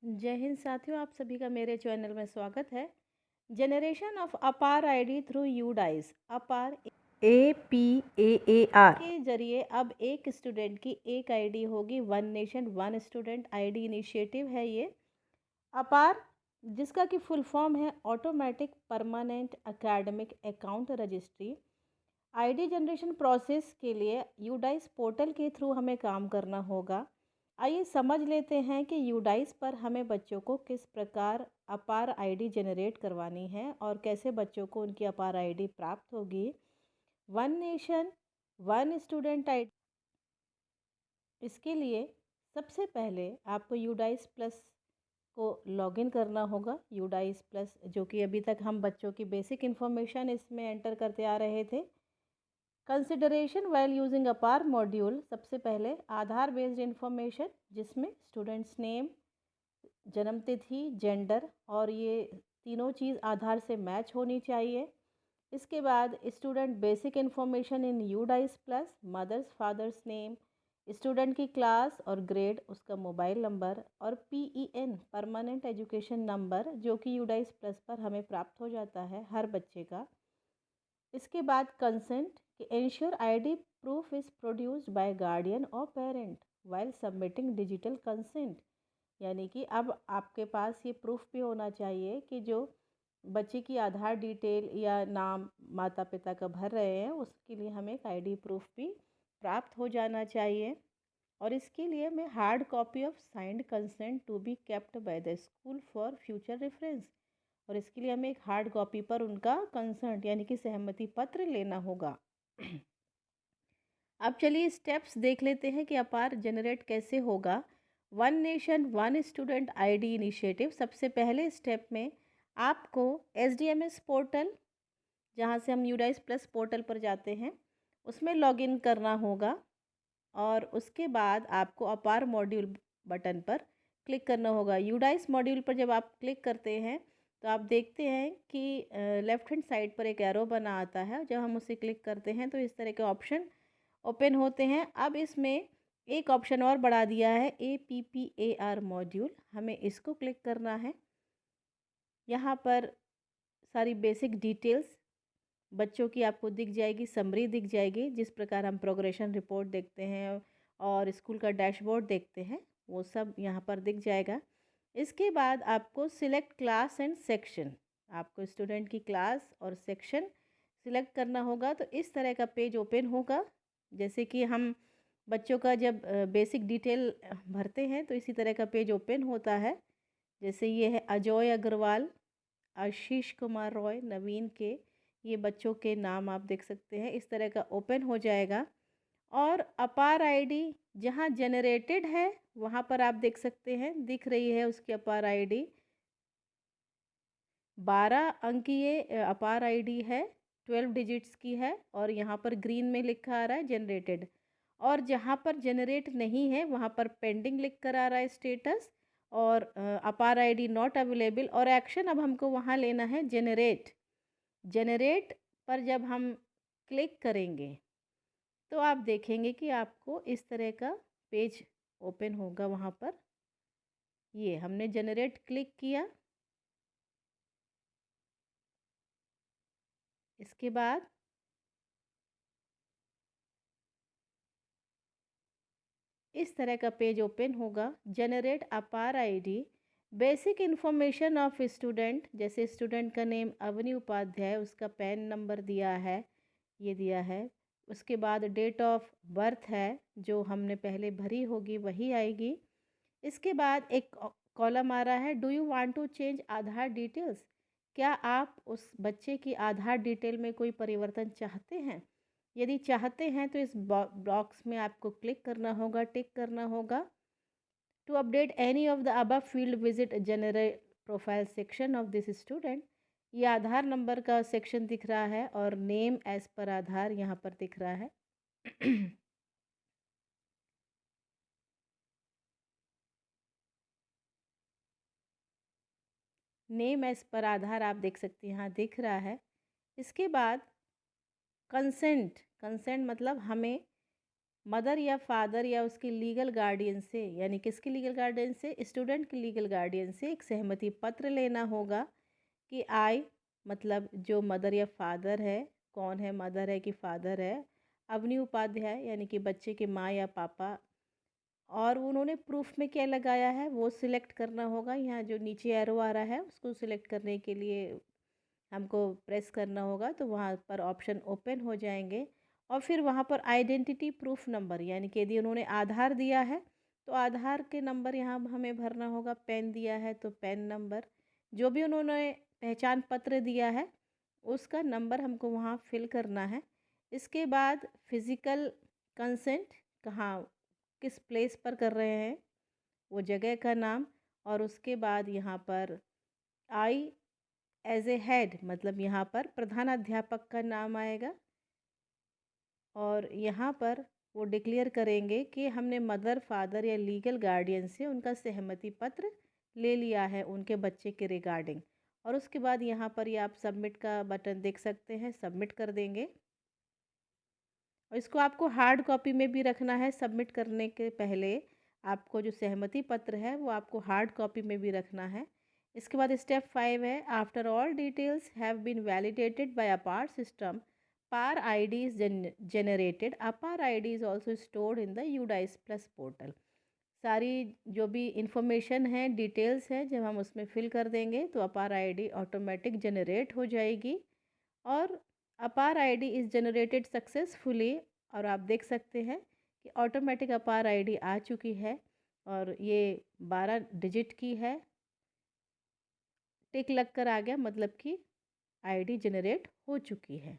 जय हिंद साथियों, आप सभी का मेरे चैनल में स्वागत है। जनरेशन ऑफ अपार आईडी थ्रू यूडाइस अपार APAAR के जरिए अब एक स्टूडेंट की एक आईडी होगी। One nation one student ID initiative है ये अपार, जिसका कि फुल फॉर्म है automatic permanent academic account registry. ID generation process के लिए यूडाइस पोर्टल के थ्रू हमें काम करना होगा। आइए समझ लेते हैं कि यूडाइस पर हमें बच्चों को किस प्रकार अपार आईडी जनरेट करवानी है और कैसे बच्चों को उनकी अपार आईडी प्राप्त होगी। One nation one student ID, इसके लिए सबसे पहले आपको यूडाइस प्लस को लॉगिन करना होगा। यूडाइस प्लस, जो कि अभी तक हम बच्चों की बेसिक इन्फॉर्मेशन इसमें एंटर करते आ रहे थे। कंसिडरेशन वाइल यूजिंग अपार मॉड्यूल, सबसे पहले आधार बेस्ड इंफॉर्मेशन, जिसमें स्टूडेंट्स नेम, जन्म तिथि, जेंडर और ये तीनों चीज़ आधार से मैच होनी चाहिए। इसके बाद student basic information in UDISE plus, mother's father's name, student की क्लास और ग्रेड, उसका मोबाइल नंबर और PEN परमानेंट एजुकेशन नंबर, जो कि यूडाइस प्लस पर हमें प्राप्त हो जाता है हर बच्चे का। इसके बाद कंसेंट कि ensure ID proof is produced by guardian और parent while submitting digital consent, यानी कि अब आपके पास ये प्रूफ भी होना चाहिए कि जो बच्चे की आधार डिटेल या नाम माता पिता का भर रहे हैं, उसके लिए हमें एक आईडी प्रूफ भी प्राप्त हो जाना चाहिए। और इसके लिए हमें hard copy of signed consent to be kept by the school for future reference, और इसके लिए हमें एक हार्ड कॉपी पर उनका कंसर्ट यानी कि सहमति पत्र लेना होगा। अब चलिए स्टेप्स देख लेते हैं कि अपार जनरेट कैसे होगा। One nation one student ID initiative, सबसे पहले स्टेप में आपको SDMS पोर्टल, जहां से हम यूडाइस प्लस पोर्टल पर जाते हैं, उसमें लॉगिन करना होगा। और उसके बाद आपको अपार मॉड्यूल बटन पर क्लिक करना होगा। यूडाइस मॉड्यूल पर जब आप क्लिक करते हैं तो आप देखते हैं कि लेफ़्ट हैंड साइड पर एक एरो बना आता है। जब हम उसे क्लिक करते हैं तो इस तरह के ऑप्शन ओपन होते हैं। अब इसमें एक ऑप्शन और बढ़ा दिया है, APPAR मॉड्यूल, हमें इसको क्लिक करना है। यहाँ पर सारी बेसिक डिटेल्स बच्चों की आपको दिख जाएगी, समरी दिख जाएगी, जिस प्रकार हम प्रोग्रेशन रिपोर्ट देखते हैं और स्कूल का डैशबोर्ड देखते हैं, वो सब यहाँ पर दिख जाएगा। इसके बाद आपको सिलेक्ट क्लास एंड सेक्शन, आपको स्टूडेंट की क्लास और सेक्शन सिलेक्ट करना होगा। तो इस तरह का पेज ओपन होगा, जैसे कि हम बच्चों का जब बेसिक डिटेल भरते हैं तो इसी तरह का पेज ओपन होता है। जैसे ये है अजय अग्रवाल, आशीष कुमार रॉय, नवीन के, ये बच्चों के नाम आप देख सकते हैं। इस तरह का ओपन हो जाएगा। और अपार आईडी जहाँ जनरेटेड है वहाँ पर आप देख सकते हैं, दिख रही है उसकी अपार आईडी। 12 अंकीय अपार आईडी है, 12 डिजिट्स की है, और यहाँ पर ग्रीन में लिखा आ रहा है जनरेटेड। और जहाँ पर जनरेट नहीं है वहाँ पर पेंडिंग लिख कर आ रहा है स्टेटस, और अपार आईडी नॉट अवेलेबल। और एक्शन अब हमको वहाँ लेना है जनरेट। जनरेट पर जब हम क्लिक करेंगे तो आप देखेंगे कि आपको इस तरह का पेज ओपन होगा। वहाँ पर ये हमने जनरेट क्लिक किया। इसके बाद इस तरह का पेज ओपन होगा, जनरेट अपार ID, basic information of student, जैसे स्टूडेंट का नेम अवनी उपाध्याय, उसका पैन नंबर दिया है, ये दिया है। उसके बाद डेट ऑफ बर्थ है, जो हमने पहले भरी होगी वही आएगी। इसके बाद एक कॉलम आ रहा है, do you want to change Aadhaar details, क्या आप उस बच्चे की आधार डिटेल में कोई परिवर्तन चाहते हैं। यदि चाहते हैं तो इस बॉक्स में आपको क्लिक करना होगा, टिक करना होगा। To update any of the above field visit general profile section of this student, ये आधार नंबर का सेक्शन दिख रहा है और नेम एज पर आधार यहाँ पर दिख रहा है। नेम एज पर आधार आप देख सकते हैं यहाँ दिख रहा है। इसके बाद कंसेंट, कंसेंट मतलब हमें मदर या फादर या उसके लीगल गार्डियन से, यानी किसके लीगल गार्डियन से, स्टूडेंट के लीगल गार्डियन से एक सहमति पत्र लेना होगा कि आई, मतलब जो मदर या फादर है, कौन है, मदर है कि फादर है, अवनी उपाध्याय यानी कि बच्चे के माँ या पापा, और उन्होंने प्रूफ में क्या लगाया है वो सिलेक्ट करना होगा। यहाँ जो नीचे एरो आ रहा है उसको सिलेक्ट करने के लिए हमको प्रेस करना होगा, तो वहाँ पर ऑप्शन ओपन हो जाएंगे और फिर वहाँ पर आइडेंटिटी प्रूफ नंबर, यानी कि यदि उन्होंने आधार दिया है तो आधार के नंबर यहाँ हमें भरना होगा, पेन दिया है तो पेन नंबर, जो भी उन्होंने पहचान पत्र दिया है उसका नंबर हमको वहाँ फिल करना है। इसके बाद फिज़िकल कंसेंट, कहाँ किस प्लेस पर कर रहे हैं वो जगह का नाम, और उसके बाद यहाँ पर आई एज ए हेड, मतलब यहाँ पर प्रधानाध्यापक का नाम आएगा और यहाँ पर वो डिक्लेयर करेंगे कि हमने मदर फादर या लीगल गार्डियन से उनका सहमति पत्र ले लिया है उनके बच्चे के रिगार्डिंग। और उसके बाद यहाँ पर ये आप सबमिट का बटन देख सकते हैं, सबमिट कर देंगे। और इसको आपको हार्ड कॉपी में भी रखना है, सबमिट करने के पहले आपको जो सहमति पत्र है वो आपको हार्ड कॉपी में भी रखना है। इसके बाद स्टेप 5 है, after all details have been validated by APAAR system, APAAR I D is generated, APAAR I D is also stored in the UDISE plus portal. सारी जो भी इंफॉर्मेशन है, डिटेल्स है, जब हम उसमें फिल कर देंगे तो अपार आई डी ऑटोमेटिक जनरेट हो जाएगी और अपार आईडी इज़ जनरेटेड सक्सेसफुली। और आप देख सकते हैं कि ऑटोमेटिक अपार आईडी आ चुकी है और ये 12 डिजिट की है, टिक लग कर आ गया, मतलब कि आईडी जनरेट हो चुकी है।